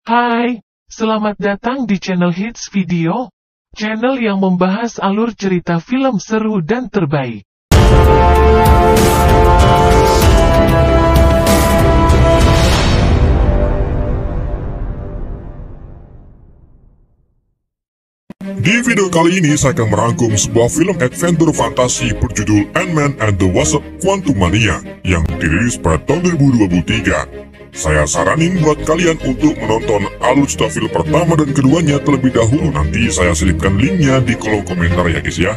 Hai, selamat datang di channel Hits Video, channel yang membahas alur cerita film seru dan terbaik. Di video kali ini saya akan merangkum sebuah film adventure fantasi berjudul Ant-Man and the Wasp: Quantumania yang dirilis pada tahun 2023. Saya saranin buat kalian untuk menonton alur cerita film pertama dan keduanya terlebih dahulu. Nanti saya selipkan linknya di kolom komentar ya guys ya.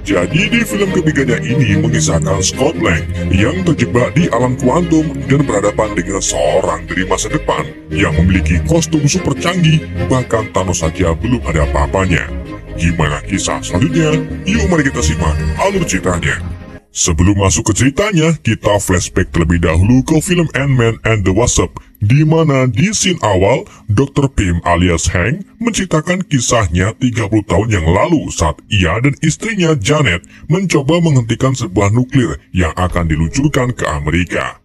Jadi di film ketiganya ini mengisahkan Scott Lang yang terjebak di alam kuantum dan berhadapan dengan seorang dari masa depan yang memiliki kostum super canggih, bahkan Thanos saja belum ada apa-apanya. Gimana kisah selanjutnya? Yuk mari kita simak alur ceritanya. Sebelum masuk ke ceritanya, kita flashback terlebih dahulu ke film Ant-Man and the Wasp, di mana di scene awal, Dr. Pym alias Hank menceritakan kisahnya 30 tahun yang lalu saat ia dan istrinya Janet mencoba menghentikan sebuah nuklir yang akan diluncurkan ke Amerika.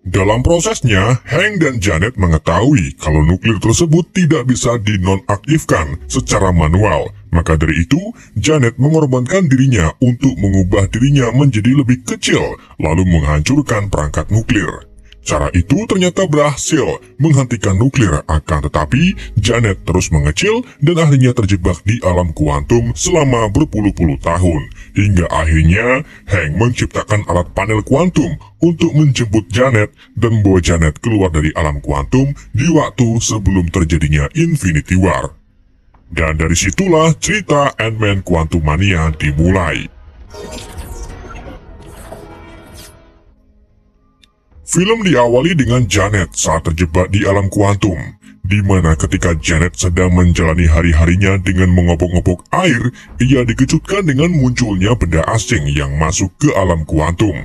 Dalam prosesnya, Hank dan Janet mengetahui kalau nuklir tersebut tidak bisa dinonaktifkan secara manual. Maka dari itu, Janet mengorbankan dirinya untuk mengubah dirinya menjadi lebih kecil, lalu menghancurkan perangkat nuklir. Cara itu ternyata berhasil menghentikan nuklir, akan tetapi Janet terus mengecil dan akhirnya terjebak di alam kuantum selama berpuluh-puluh tahun. Hingga akhirnya Hank menciptakan alat panel kuantum untuk menjemput Janet dan membawa Janet keluar dari alam kuantum di waktu sebelum terjadinya Infinity War. Dan dari situlah cerita Ant-Man Quantumania dimulai. Film diawali dengan Janet saat terjebak di alam kuantum, di mana ketika Janet sedang menjalani hari-harinya dengan mengopok-ngopok air, ia dikejutkan dengan munculnya benda asing yang masuk ke alam kuantum.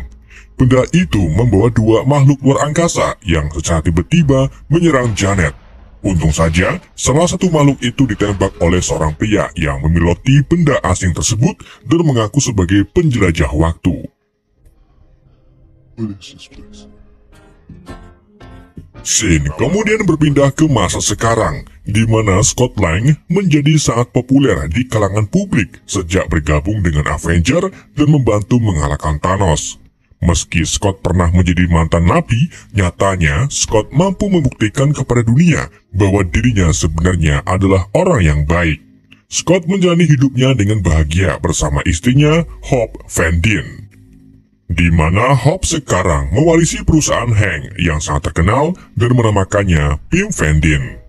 Benda itu membawa dua makhluk luar angkasa yang secara tiba-tiba menyerang Janet. Untung saja, salah satu makhluk itu ditembak oleh seorang pria yang memiloti benda asing tersebut dan mengaku sebagai penjelajah waktu. Scene kemudian berpindah ke masa sekarang, di mana Scott Lang menjadi sangat populer di kalangan publik sejak bergabung dengan Avenger dan membantu mengalahkan Thanos. Meski Scott pernah menjadi mantan napi, nyatanya Scott mampu membuktikan kepada dunia bahwa dirinya sebenarnya adalah orang yang baik. Scott menjalani hidupnya dengan bahagia bersama istrinya, Hope Van Dyne. Di mana Hope sekarang mewarisi perusahaan Hank yang sangat terkenal dan menamakannya Pym Van Dyne.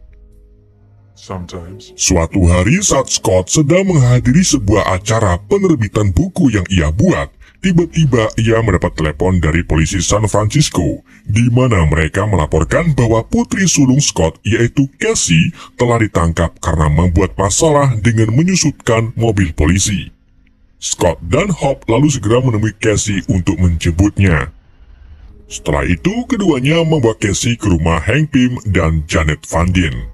Suatu hari saat Scott sedang menghadiri sebuah acara penerbitan buku yang ia buat, tiba-tiba ia mendapat telepon dari polisi San Francisco, di mana mereka melaporkan bahwa putri sulung Scott yaitu Cassie telah ditangkap karena membuat masalah dengan menyusutkan mobil polisi. Scott dan Hope lalu segera menemui Cassie untuk menjemputnya. Setelah itu, keduanya membawa Cassie ke rumah Hank Pym dan Janet Van Dyne.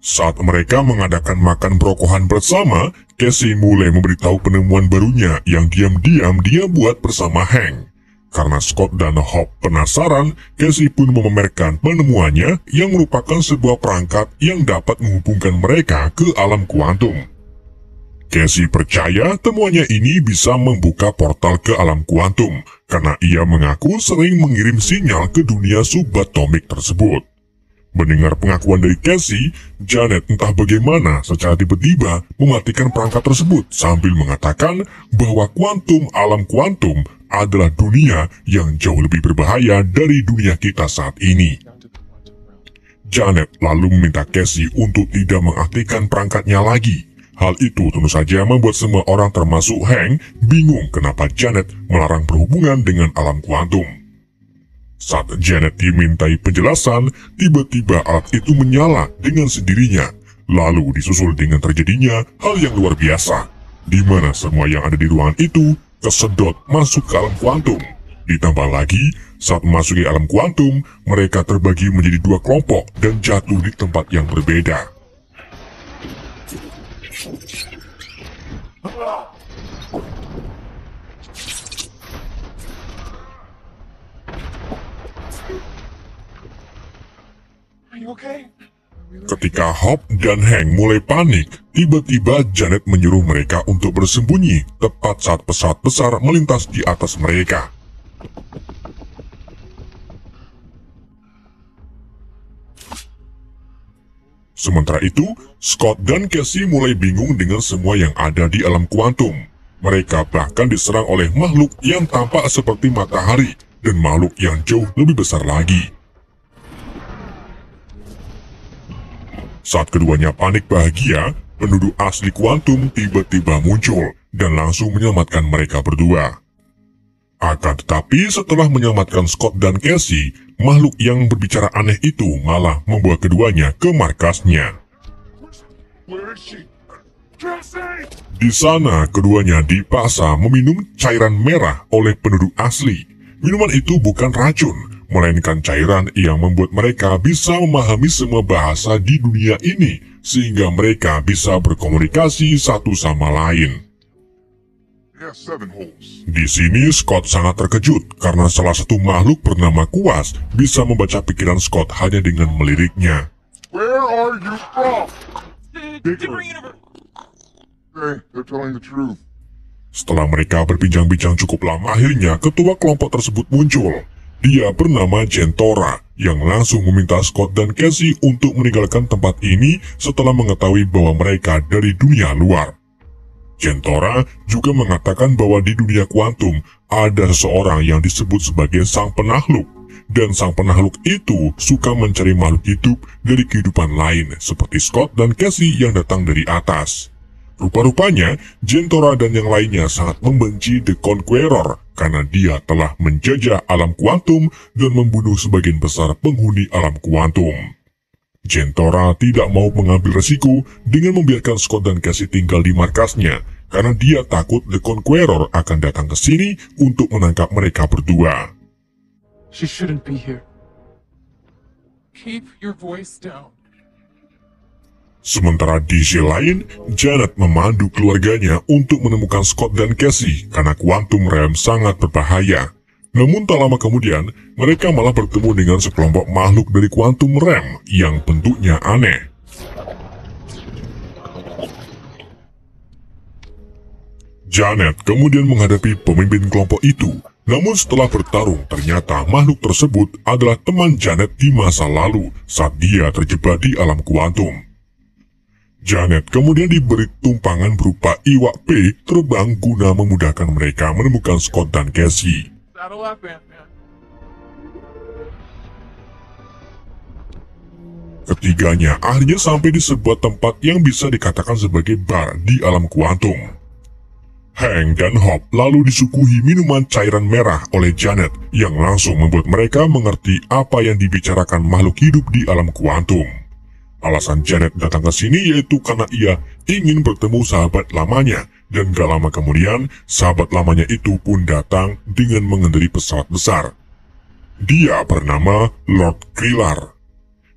Saat mereka mengadakan makan berokohan bersama, Cassie mulai memberitahu penemuan barunya yang diam-diam dia buat bersama Hank. Karena Scott dan Hope penasaran, Cassie pun memamerkan penemuannya yang merupakan sebuah perangkat yang dapat menghubungkan mereka ke alam kuantum. Cassie percaya temuannya ini bisa membuka portal ke alam kuantum, karena ia mengaku sering mengirim sinyal ke dunia subatomik tersebut. Mendengar pengakuan dari Cassie, Janet entah bagaimana secara tiba-tiba mematikan perangkat tersebut sambil mengatakan bahwa alam kuantum adalah dunia yang jauh lebih berbahaya dari dunia kita saat ini. Janet lalu meminta Cassie untuk tidak mengaktifkan perangkatnya lagi. Hal itu tentu saja membuat semua orang termasuk Hank bingung kenapa Janet melarang berhubungan dengan alam kuantum. Saat Janet dimintai penjelasan, tiba-tiba alat itu menyala dengan sendirinya, lalu disusul dengan terjadinya hal yang luar biasa, di mana semua yang ada di ruangan itu kesedot masuk ke alam kuantum. Ditambah lagi, saat memasuki alam kuantum, mereka terbagi menjadi dua kelompok dan jatuh di tempat yang berbeda. Ketika Hop dan Hank mulai panik, tiba-tiba Janet menyuruh mereka untuk bersembunyi tepat saat pesawat besar melintas di atas mereka. Sementara itu, Scott dan Casey mulai bingung dengan semua yang ada di alam kuantum. Mereka bahkan diserang oleh makhluk yang tampak seperti matahari dan makhluk yang jauh lebih besar lagi. Saat keduanya panik bahagia, penduduk asli kuantum tiba-tiba muncul dan langsung menyelamatkan mereka berdua. Akan tetapi setelah menyelamatkan Scott dan Casey, makhluk yang berbicara aneh itu malah membawa keduanya ke markasnya. Di sana, keduanya dipaksa meminum cairan merah oleh penduduk asli. Minuman itu bukan racun, melainkan cairan yang membuat mereka bisa memahami semua bahasa di dunia ini, sehingga mereka bisa berkomunikasi satu sama lain. Di sini Scott sangat terkejut karena salah satu makhluk bernama Kuas bisa membaca pikiran Scott hanya dengan meliriknya. Where are you from? Okay, they're telling the truth. Setelah mereka berbincang-bincang cukup lama, akhirnya ketua kelompok tersebut muncul. Dia bernama Jentora, yang langsung meminta Scott dan Casey untuk meninggalkan tempat ini setelah mengetahui bahwa mereka dari dunia luar. Jentora juga mengatakan bahwa di dunia kuantum ada seseorang yang disebut sebagai sang penakluk, dan sang penakluk itu suka mencari makhluk hidup dari kehidupan lain seperti Scott dan Casey yang datang dari atas. Rupa-rupanya, Jentora dan yang lainnya sangat membenci The Conqueror karena dia telah menjajah alam kuantum dan membunuh sebagian besar penghuni alam kuantum. Jentora tidak mau mengambil resiko dengan membiarkan Scott dan Casey tinggal di markasnya karena dia takut The Conqueror akan datang ke sini untuk menangkap mereka berdua. She shouldn't be here. Keep your voice down. Sementara di sisi lain, Janet memandu keluarganya untuk menemukan Scott dan Casey karena Quantum Realm sangat berbahaya. Namun tak lama kemudian, mereka malah bertemu dengan sekelompok makhluk dari Quantum Realm yang bentuknya aneh. Janet kemudian menghadapi pemimpin kelompok itu. Namun setelah bertarung, ternyata makhluk tersebut adalah teman Janet di masa lalu saat dia terjebak di alam kuantum. Janet kemudian diberi tumpangan berupa iwak P terbang guna memudahkan mereka menemukan Scott dan Casey. Ketiganya akhirnya sampai di sebuah tempat yang bisa dikatakan sebagai bar di alam kuantum. Hank dan Hop lalu disuguhi minuman cairan merah oleh Janet yang langsung membuat mereka mengerti apa yang dibicarakan makhluk hidup di alam kuantum. Alasan Janet datang ke sini yaitu karena ia ingin bertemu sahabat lamanya, dan gak lama kemudian sahabat lamanya itu pun datang dengan mengendarai pesawat besar. Dia bernama Lord Krillin.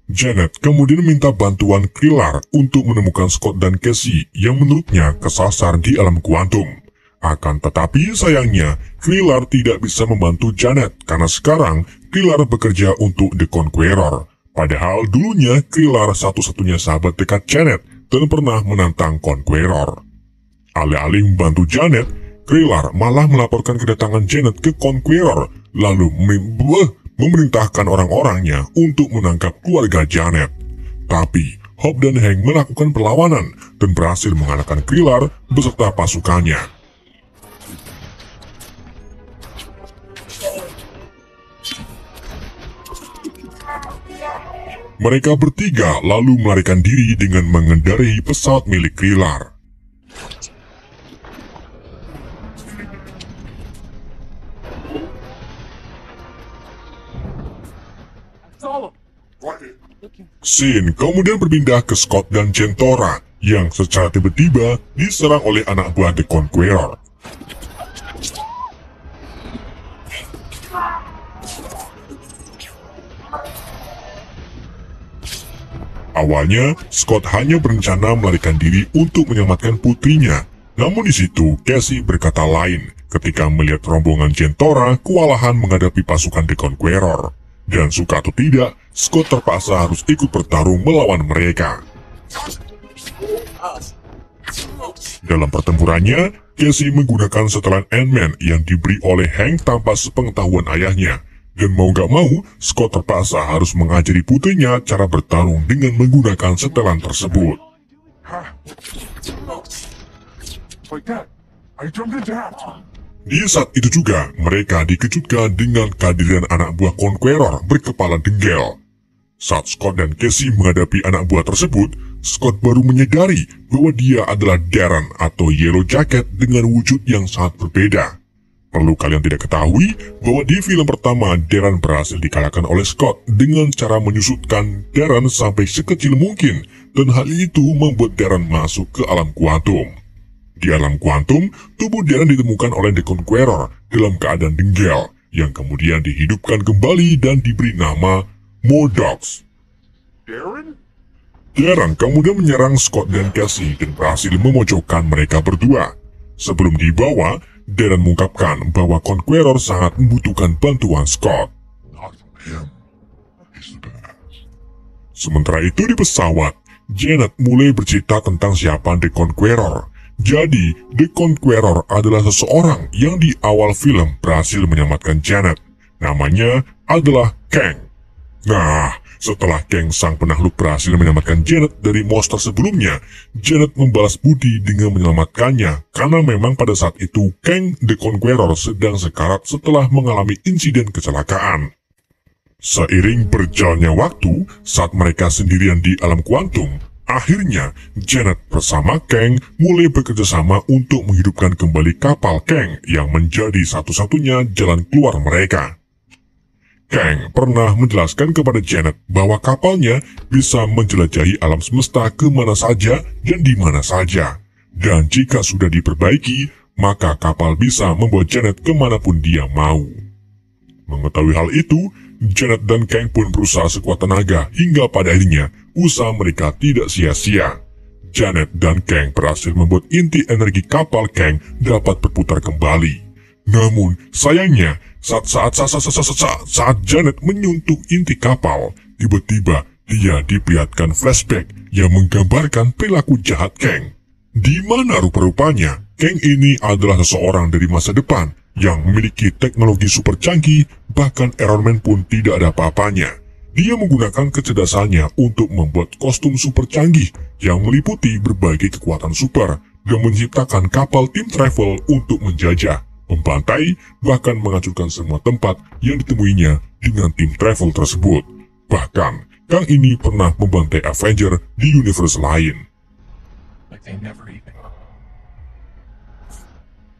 Janet kemudian minta bantuan Krillin untuk menemukan Scott dan Casey yang menurutnya kesasar di alam kuantum. Akan tetapi sayangnya, Krillin tidak bisa membantu Janet karena sekarang Krillin bekerja untuk The Conqueror. Padahal dulunya Krillin satu-satunya sahabat dekat Janet dan pernah menantang Conqueror. Alih-alih membantu Janet, Krillin malah melaporkan kedatangan Janet ke Conqueror, lalu memerintahkan orang-orangnya untuk menangkap keluarga Janet. Tapi Hop dan Hank melakukan perlawanan dan berhasil mengalahkan Krillin beserta pasukannya. Mereka bertiga lalu melarikan diri dengan mengendarai pesawat milik Krillin. Scene kemudian berpindah ke Scott dan Jentora yang secara tiba-tiba diserang oleh anak buah The Conqueror. Awalnya, Scott hanya berencana melarikan diri untuk menyelamatkan putrinya. Namun di situ, Casey berkata lain ketika melihat rombongan Jentora kewalahan menghadapi pasukan The Conqueror. Dan suka atau tidak, Scott terpaksa harus ikut bertarung melawan mereka. Dalam pertempurannya, Casey menggunakan setelan Ant-Man yang diberi oleh Hank tanpa sepengetahuan ayahnya. Dan mau gak mau, Scott terpaksa harus mengajari putrinya cara bertarung dengan menggunakan setelan tersebut. Like that. I jumped into that. Di saat itu juga, mereka dikejutkan dengan kehadiran anak buah Conqueror berkepala dengkel. Saat Scott dan Casey menghadapi anak buah tersebut, Scott baru menyadari bahwa dia adalah Darren atau Yellow Jacket dengan wujud yang sangat berbeda. Perlu kalian tidak ketahui bahwa di film pertama Darren berhasil dikalahkan oleh Scott dengan cara menyusutkan Darren sampai sekecil mungkin, dan hal itu membuat Darren masuk ke alam kuantum. Di alam kuantum, tubuh Darren ditemukan oleh The Conqueror dalam keadaan dengkel, yang kemudian dihidupkan kembali dan diberi nama MODOK. Darren? Darren kemudian menyerang Scott dan Casey dan berhasil memojokkan mereka berdua. Sebelum dibawa, Darren mengungkapkan bahwa Conqueror sangat membutuhkan bantuan Scott. Not him. He's the best. Sementara itu di pesawat, Janet mulai bercerita tentang siapa The Conqueror. Jadi, The Conqueror adalah seseorang yang di awal film berhasil menyelamatkan Janet. Namanya adalah Kang. Nah, setelah Kang sang penakluk berhasil menyelamatkan Janet dari monster sebelumnya, Janet membalas budi dengan menyelamatkannya karena memang pada saat itu Kang The Conqueror sedang sekarat setelah mengalami insiden kecelakaan. Seiring berjalannya waktu, saat mereka sendirian di alam kuantum, akhirnya, Janet bersama Kang mulai bekerja sama untuk menghidupkan kembali kapal Kang yang menjadi satu-satunya jalan keluar mereka. Kang pernah menjelaskan kepada Janet bahwa kapalnya bisa menjelajahi alam semesta kemana saja dan di mana saja. Dan jika sudah diperbaiki, maka kapal bisa membawa Janet kemanapun dia mau. Mengetahui hal itu, Janet dan Kang pun berusaha sekuat tenaga hingga pada akhirnya usaha mereka tidak sia-sia. Janet dan Kang berhasil membuat inti energi kapal Kang dapat berputar kembali. Namun sayangnya saat Janet menyentuh inti kapal, tiba-tiba dia diperlihatkan flashback yang menggambarkan perilaku jahat Kang. Di mana rupa-rupanya Kang ini adalah seseorang dari masa depan yang memiliki teknologi super canggih, bahkan Iron Man pun tidak ada apa-apanya. Dia menggunakan kecerdasannya untuk membuat kostum super canggih yang meliputi berbagai kekuatan super dan menciptakan kapal tim travel untuk menjajah, membantai, bahkan menghancurkan semua tempat yang ditemuinya dengan tim travel tersebut. Bahkan, Kang ini pernah membantai Avenger di universe lain.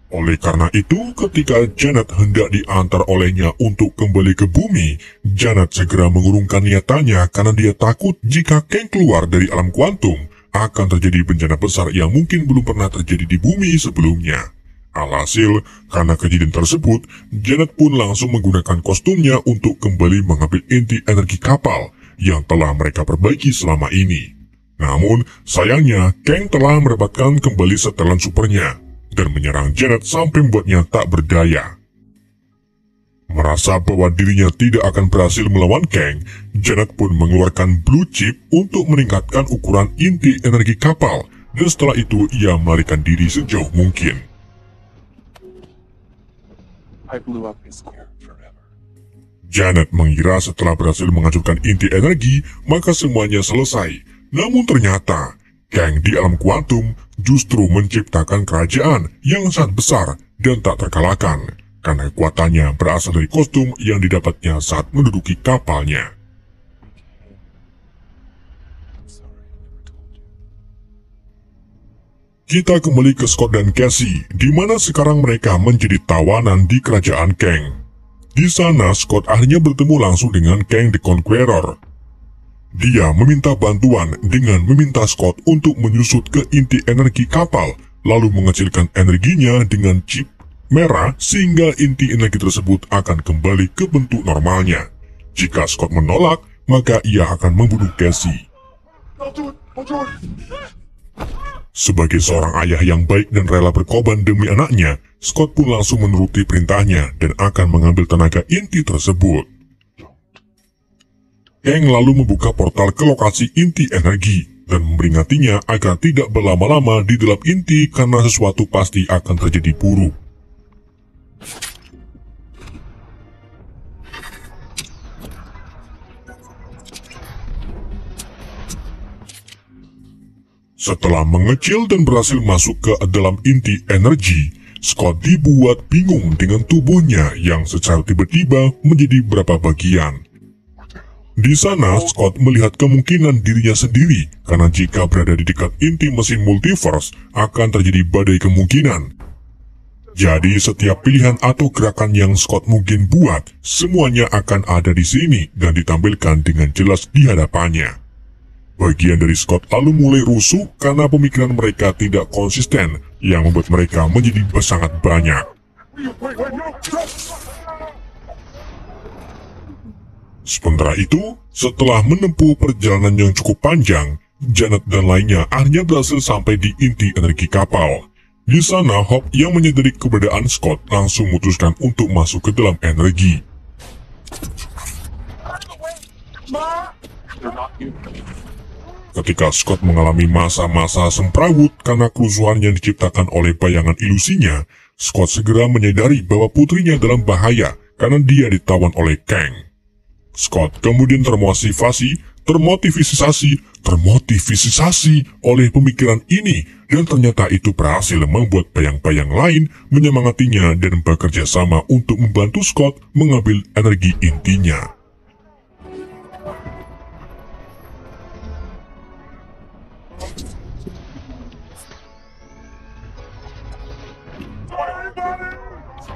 Oleh karena itu, ketika Janet hendak diantar olehnya untuk kembali ke bumi, Janet segera mengurungkan niatannya karena dia takut jika Kang keluar dari alam kuantum, akan terjadi bencana besar yang mungkin belum pernah terjadi di bumi sebelumnya. Alhasil, karena kejadian tersebut, Janet pun langsung menggunakan kostumnya untuk kembali mengambil inti energi kapal yang telah mereka perbaiki selama ini. Namun, sayangnya, Kang telah mendapatkan kembali setelan supernya dan menyerang Janet sampai membuatnya tak berdaya. Merasa bahwa dirinya tidak akan berhasil melawan Kang, Janet pun mengeluarkan blue chip untuk meningkatkan ukuran inti energi kapal, dan setelah itu ia melarikan diri sejauh mungkin. Janet mengira setelah berhasil menghancurkan inti energi, maka semuanya selesai. Namun ternyata, Kang di alam kuantum justru menciptakan kerajaan yang sangat besar dan tak terkalahkan, karena kekuatannya berasal dari kostum yang didapatnya saat menduduki kapalnya. Kita kembali ke Scott dan Casey, di mana sekarang mereka menjadi tawanan di kerajaan Kang. Di sana, Scott akhirnya bertemu langsung dengan Kang the Conqueror. Dia meminta bantuan dengan meminta Scott untuk menyusut ke inti energi kapal, lalu mengecilkan energinya dengan chip merah sehingga inti energi tersebut akan kembali ke bentuk normalnya. Jika Scott menolak, maka ia akan membunuh Casey. I'll do it. Sebagai seorang ayah yang baik dan rela berkorban demi anaknya, Scott pun langsung menuruti perintahnya dan akan mengambil tenaga inti tersebut. Kang lalu membuka portal ke lokasi inti energi dan memperingatinya agar tidak berlama-lama di dalam inti karena sesuatu pasti akan terjadi buruk. Setelah mengecil dan berhasil masuk ke dalam inti energi, Scott dibuat bingung dengan tubuhnya yang secara tiba-tiba menjadi beberapa bagian. Di sana, Scott melihat kemungkinan dirinya sendiri, karena jika berada di dekat inti mesin multiverse, akan terjadi badai kemungkinan. Jadi, setiap pilihan atau gerakan yang Scott mungkin buat, semuanya akan ada di sini dan ditampilkan dengan jelas di hadapannya. Bagian dari Scott lalu mulai rusuh karena pemikiran mereka tidak konsisten, yang membuat mereka menjadi sangat banyak. Sementara itu, setelah menempuh perjalanan yang cukup panjang, Janet dan lainnya akhirnya berhasil sampai di inti energi kapal. Di sana, Hope yang menyadari keberadaan Scott langsung memutuskan untuk masuk ke dalam energi. Ketika Scott mengalami masa-masa semrawut karena kerusuhan yang diciptakan oleh bayangan ilusinya, Scott segera menyadari bahwa putrinya dalam bahaya karena dia ditawan oleh Kang. Scott kemudian termotivasi oleh pemikiran ini, dan ternyata itu berhasil membuat bayang-bayang lain menyemangatinya dan bekerja sama untuk membantu Scott mengambil energi intinya.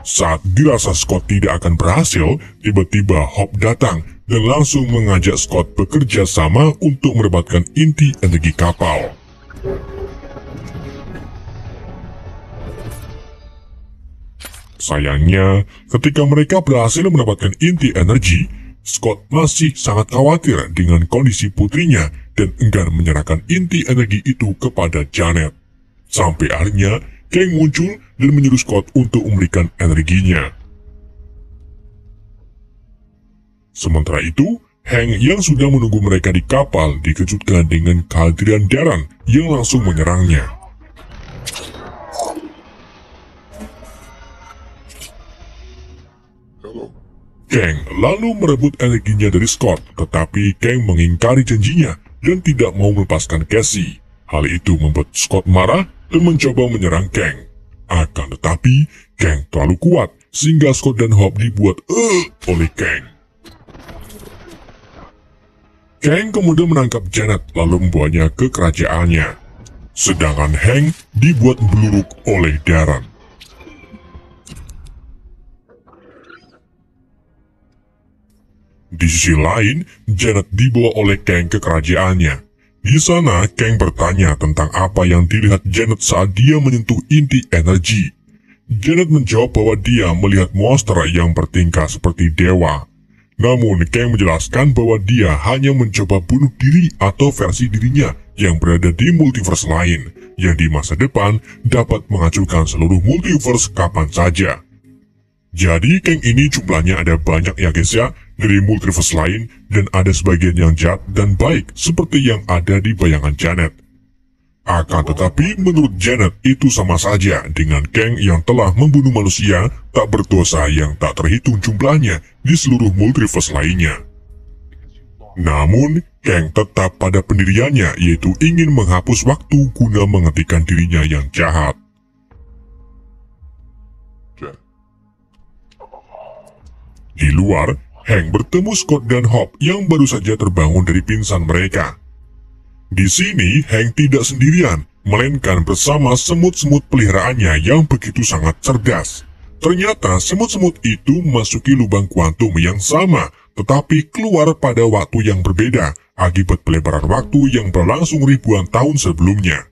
Saat dirasa Scott tidak akan berhasil, tiba-tiba Hope datang dan langsung mengajak Scott bekerja sama untuk mendapatkan inti energi kapal. Sayangnya, ketika mereka berhasil mendapatkan inti energi, Scott masih sangat khawatir dengan kondisi putrinya dan enggan menyerahkan inti energi itu kepada Janet. Sampai akhirnya, Kang muncul dan menyuruh Scott untuk memberikan energinya. Sementara itu, Hank yang sudah menunggu mereka di kapal dikejutkan dengan kehadiran Darren yang langsung menyerangnya. Kang lalu merebut energinya dari Scott, tetapi Kang mengingkari janjinya dan tidak mau melepaskan Cassie. Hal itu membuat Scott marah dan mencoba menyerang Kang. Akan tetapi, Kang terlalu kuat sehingga Scott dan Hope dibuat oleh Kang. Kang kemudian menangkap Janet lalu membawanya ke kerajaannya. Sedangkan Hank dibuat beluruk oleh Darren. Di sisi lain, Janet dibawa oleh Kang ke kerajaannya. Di sana, Kang bertanya tentang apa yang dilihat Janet saat dia menyentuh inti energi. Janet menjawab bahwa dia melihat monster yang bertingkah seperti dewa. Namun, Kang menjelaskan bahwa dia hanya mencoba bunuh diri atau versi dirinya yang berada di multiverse lain, yang di masa depan dapat menghancurkan seluruh multiverse kapan saja. Jadi, Kang ini jumlahnya ada banyak ya guys ya, dari multiverse lain, dan ada sebagian yang jahat dan baik seperti yang ada di bayangan Janet. Akan tetapi menurut Janet itu sama saja dengan Kang yang telah membunuh manusia tak berdosa yang tak terhitung jumlahnya di seluruh multiverse lainnya. Namun, Kang tetap pada pendiriannya, yaitu ingin menghapus waktu guna menghentikan dirinya yang jahat. Di luar, Hank bertemu Scott dan Hope yang baru saja terbangun dari pingsan mereka. Di sini, Hank tidak sendirian, melainkan bersama semut-semut peliharaannya yang begitu sangat cerdas. Ternyata semut-semut itu memasuki lubang kuantum yang sama, tetapi keluar pada waktu yang berbeda akibat pelebaran waktu yang berlangsung ribuan tahun sebelumnya.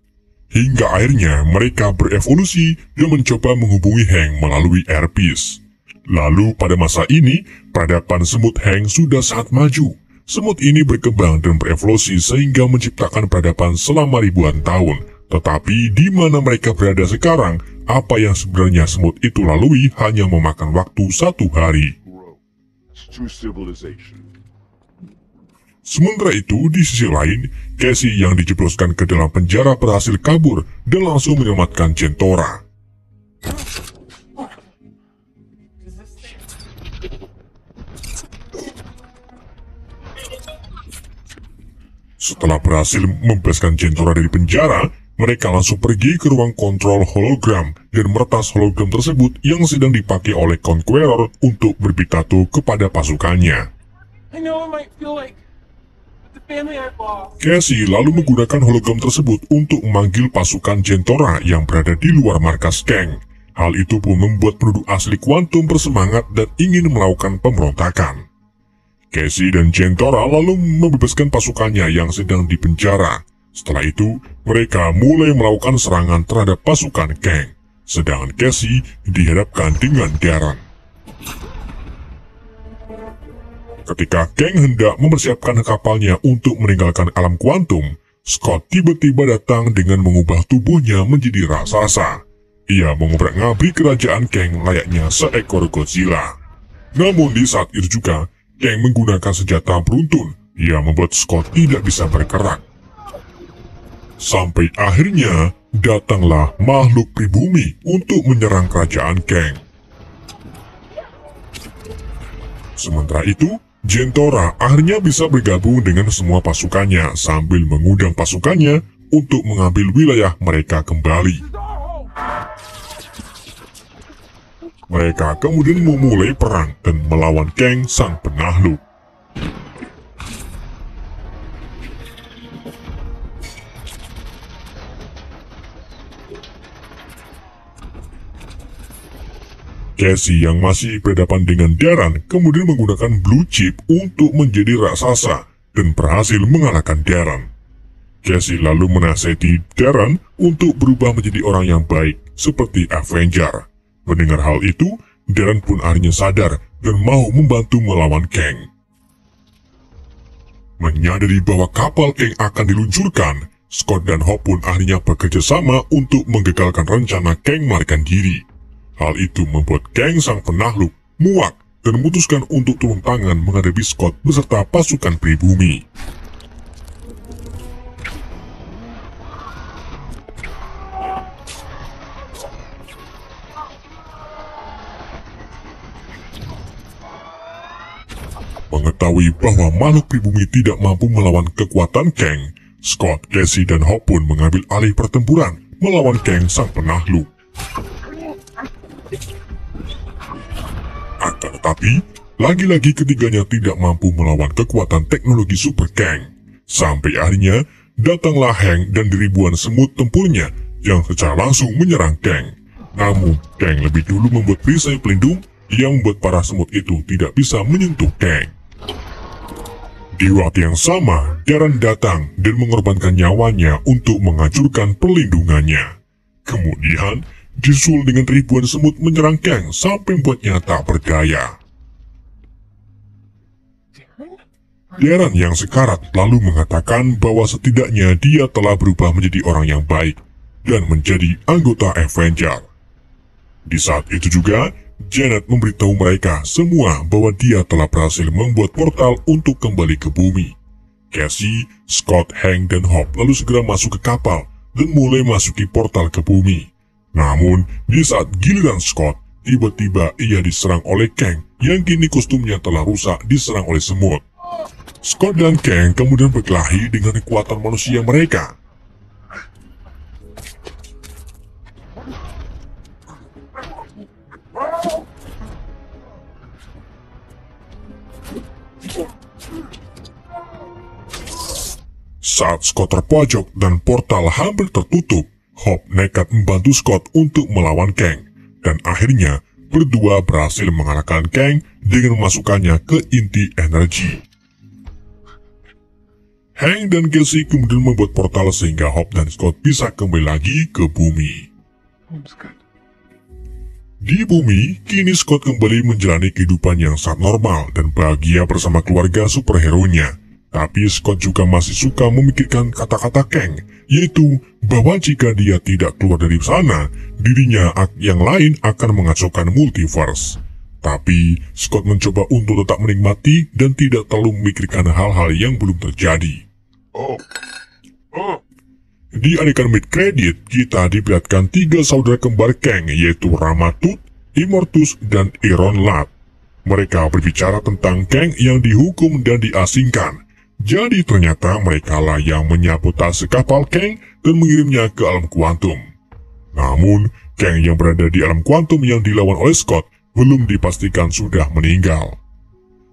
Hingga akhirnya mereka berevolusi dan mencoba menghubungi Hank melalui airpiece. Lalu pada masa ini, peradaban semut Hank sudah sangat maju. Semut ini berkembang dan berevolusi sehingga menciptakan peradaban selama ribuan tahun. Tetapi di mana mereka berada sekarang, apa yang sebenarnya semut itu lalui hanya memakan waktu 1 hari. Sementara itu, di sisi lain, Casey yang dijebloskan ke dalam penjara berhasil kabur dan langsung menyelamatkan Jentora. Setelah berhasil membebaskan Jentora dari penjara, mereka langsung pergi ke ruang kontrol hologram dan meretas hologram tersebut yang sedang dipakai oleh Conqueror untuk berpitato kepada pasukannya. I know it might feel like the family I've lost. Casey lalu menggunakan hologram tersebut untuk memanggil pasukan Jentora yang berada di luar markas Kang. Hal itu pun membuat penduduk asli kuantum bersemangat dan ingin melakukan pemberontakan. Casey dan Jentora lalu membebaskan pasukannya yang sedang dipenjara. Setelah itu, mereka mulai melakukan serangan terhadap pasukan Kang. Sedangkan Casey dihadapkan dengan Darren. Ketika Kang hendak mempersiapkan kapalnya untuk meninggalkan alam kuantum, Scott tiba-tiba datang dengan mengubah tubuhnya menjadi raksasa. Ia mengobrak-ngabrik kerajaan Kang layaknya seekor Godzilla. Namun di saat itu juga, Kang menggunakan senjata beruntun yang membuat Scott tidak bisa bergerak. Sampai akhirnya, datanglah makhluk pribumi untuk menyerang kerajaan Kang. Sementara itu, Jentora akhirnya bisa bergabung dengan semua pasukannya sambil mengundang pasukannya untuk mengambil wilayah mereka kembali. Mereka kemudian memulai perang dan melawan Kang sang penakluk. Casey yang masih berhadapan dengan Darren kemudian menggunakan Blue Chip untuk menjadi raksasa dan berhasil mengalahkan Darren. Casey lalu menasihati Darren untuk berubah menjadi orang yang baik seperti Avenger. Mendengar hal itu, Darren pun akhirnya sadar dan mau membantu melawan Kang. Menyadari bahwa kapal Kang akan diluncurkan, Scott dan Hope pun akhirnya bekerja sama untuk menggagalkan rencana Kang melarikan diri. Hal itu membuat Kang sang penakluk muak dan memutuskan untuk turun tangan menghadapi Scott beserta pasukan pribumi. Mengetahui bahwa makhluk pribumi tidak mampu melawan kekuatan Kang, Scott, Casey, dan Hope pun mengambil alih pertempuran melawan Kang sang penakluk. Akan tetapi, lagi-lagi ketiganya tidak mampu melawan kekuatan teknologi Super Kang. Sampai akhirnya, datanglah Hank dan ribuan semut tempurnya yang secara langsung menyerang Kang. Namun, Kang lebih dulu membuat perisai pelindung yang membuat para semut itu tidak bisa menyentuh Kang. Di waktu yang sama, Darren datang dan mengorbankan nyawanya untuk menghancurkan perlindungannya. Kemudian, disusul dengan ribuan semut menyerang Kang sampai membuatnya tak berdaya. Darren yang sekarat lalu mengatakan bahwa setidaknya dia telah berubah menjadi orang yang baik dan menjadi anggota Avenger. Di saat itu juga, Janet memberitahu mereka semua bahwa dia telah berhasil membuat portal untuk kembali ke bumi. Casey, Scott, Hank, dan Hope lalu segera masuk ke kapal dan mulai masuki portal ke bumi. Namun, di saat giliran Scott, tiba-tiba ia diserang oleh Kang yang kini kostumnya telah rusak diserang oleh semut. Scott dan Kang kemudian berkelahi dengan kekuatan manusia mereka. Saat Scott terpojok dan portal hampir tertutup, Hope nekat membantu Scott untuk melawan Kang, dan akhirnya berdua berhasil mengalahkan Kang dengan memasukkannya ke inti energi. Hank dan Casey kemudian membuat portal sehingga Hope dan Scott bisa kembali lagi ke bumi. Di bumi, kini Scott kembali menjalani kehidupan yang sangat normal dan bahagia bersama keluarga superhero-nya. Tapi Scott juga masih suka memikirkan kata-kata Kang, yaitu bahwa jika dia tidak keluar dari sana, dirinya yang lain akan mengacaukan multiverse. Tapi, Scott mencoba untuk tetap menikmati dan tidak terlalu memikirkan hal-hal yang belum terjadi. Oh. Di adegan mid-credit, kita diperlihatkan 3 saudara kembar Kang, yaitu Ramatut, Immortus, dan Iron Lad. Mereka berbicara tentang Kang yang dihukum dan diasingkan. Jadi ternyata mereka lah yang menyabotase kapal Kang dan mengirimnya ke alam kuantum. Namun, Kang yang berada di alam kuantum yang dilawan oleh Scott belum dipastikan sudah meninggal.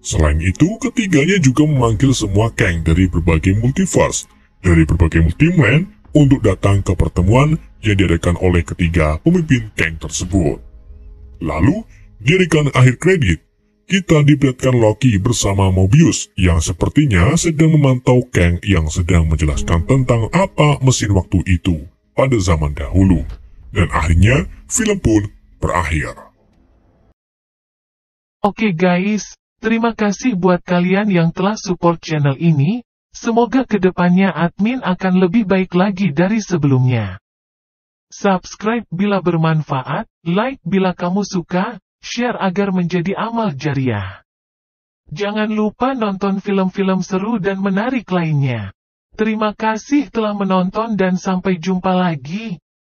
Selain itu, ketiganya juga memanggil semua Kang dari berbagai multiverse, dari berbagai multiman, untuk datang ke pertemuan yang diadakan oleh ketiga pemimpin Kang tersebut. Lalu, di adegan akhir kredit, kita diperlihatkan Loki bersama Mobius yang sepertinya sedang memantau Kang yang sedang menjelaskan tentang apa mesin waktu itu pada zaman dahulu. Dan akhirnya, film pun berakhir. Oke guys, terima kasih buat kalian yang telah support channel ini. Semoga kedepannya admin akan lebih baik lagi dari sebelumnya. Subscribe bila bermanfaat, like bila kamu suka, share agar menjadi amal jariah. Jangan lupa nonton film-film seru dan menarik lainnya. Terima kasih telah menonton dan sampai jumpa lagi.